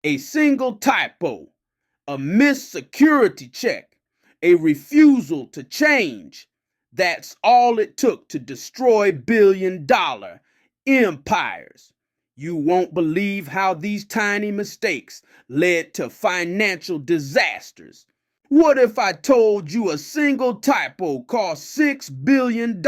A single typo, a missed security check, a refusal to change. That's all it took to destroy billion-dollar empires. You won't believe how these tiny mistakes led to financial disasters. What if I told you a single typo cost $6 billion?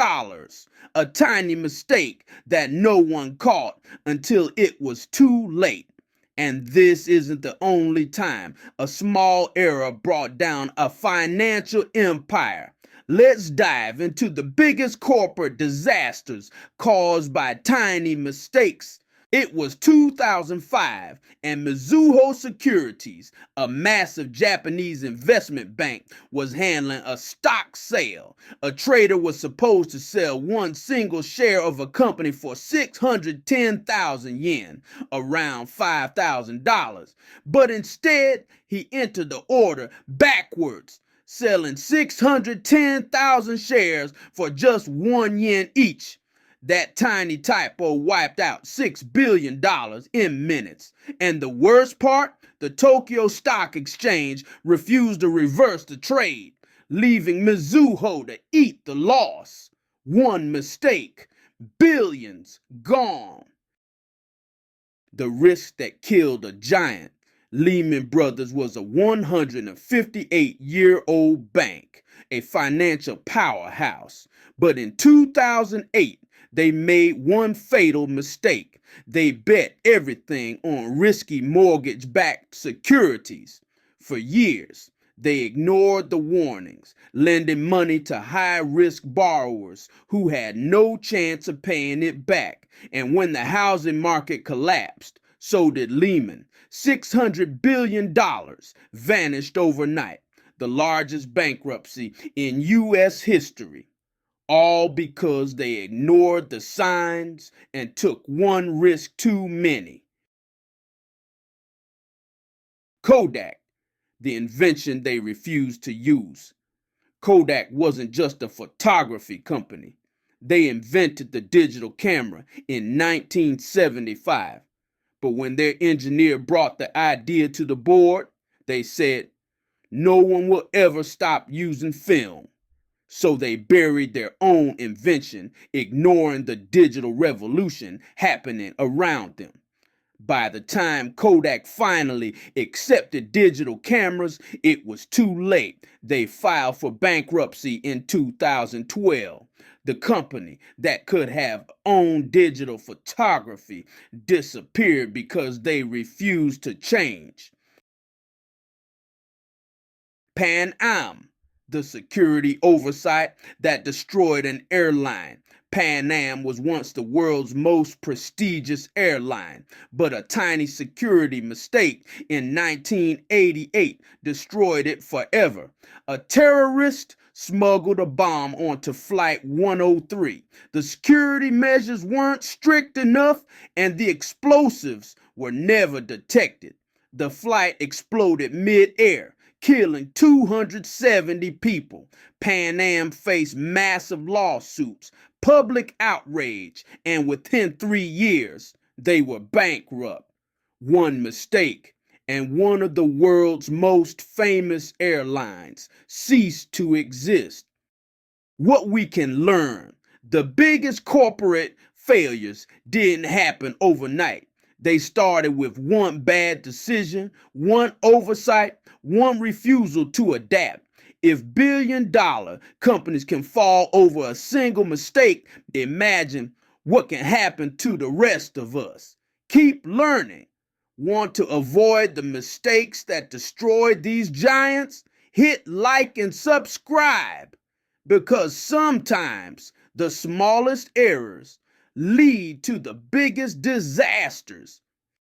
A tiny mistake that no one caught until it was too late. And this isn't the only time a small error brought down a financial empire. Let's dive into the biggest corporate disasters caused by tiny mistakes. It was 2005, and Mizuho Securities, a massive Japanese investment bank, was handling a stock sale. A trader was supposed to sell one single share of a company for 610,000 yen, around $5,000. But instead, he entered the order backwards, selling 610,000 shares for just 1 yen each. That tiny typo wiped out $6 billion in minutes. And the worst part, the Tokyo Stock Exchange refused to reverse the trade, leaving Mizuho to eat the loss. One mistake, billions gone. The risk that killed a giant. Lehman Brothers was a 158-year-old bank, a financial powerhouse. But in 2008, they made one fatal mistake. They bet everything on risky mortgage-backed securities. For years, they ignored the warnings, lending money to high-risk borrowers who had no chance of paying it back. And when the housing market collapsed, so did Lehman. $600 billion vanished overnight, the largest bankruptcy in U.S. history. All because they ignored the signs and took one risk too many. Kodak, the invention they refused to use. Kodak wasn't just a photography company. They invented the digital camera in 1975. But when their engineer brought the idea to the board, they said, no one will ever stop using film. So they buried their own invention, ignoring the digital revolution happening around them. By the time Kodak finally accepted digital cameras, it was too late. They filed for bankruptcy in 2012. The company that could have owned digital photography disappeared because they refused to change. Pan Am, the security oversight that destroyed an airline. Pan Am was once the world's most prestigious airline, but a tiny security mistake in 1988 destroyed it forever. A terrorist smuggled a bomb onto Flight 103. The security measures weren't strict enough, and the explosives were never detected. The flight exploded mid-air, killing 270 people. Pan Am faced massive lawsuits, public outrage, and within 3 years, they were bankrupt. One mistake, and one of the world's most famous airlines ceased to exist. What we can learn: the biggest corporate failures didn't happen overnight. They started with one bad decision, one oversight, one refusal to adapt. If billion-dollar companies can fall over a single mistake, imagine what can happen to the rest of us. Keep learning. Want to avoid the mistakes that destroyed these giants? Hit like and subscribe, because sometimes the smallest errors lead to the biggest disasters.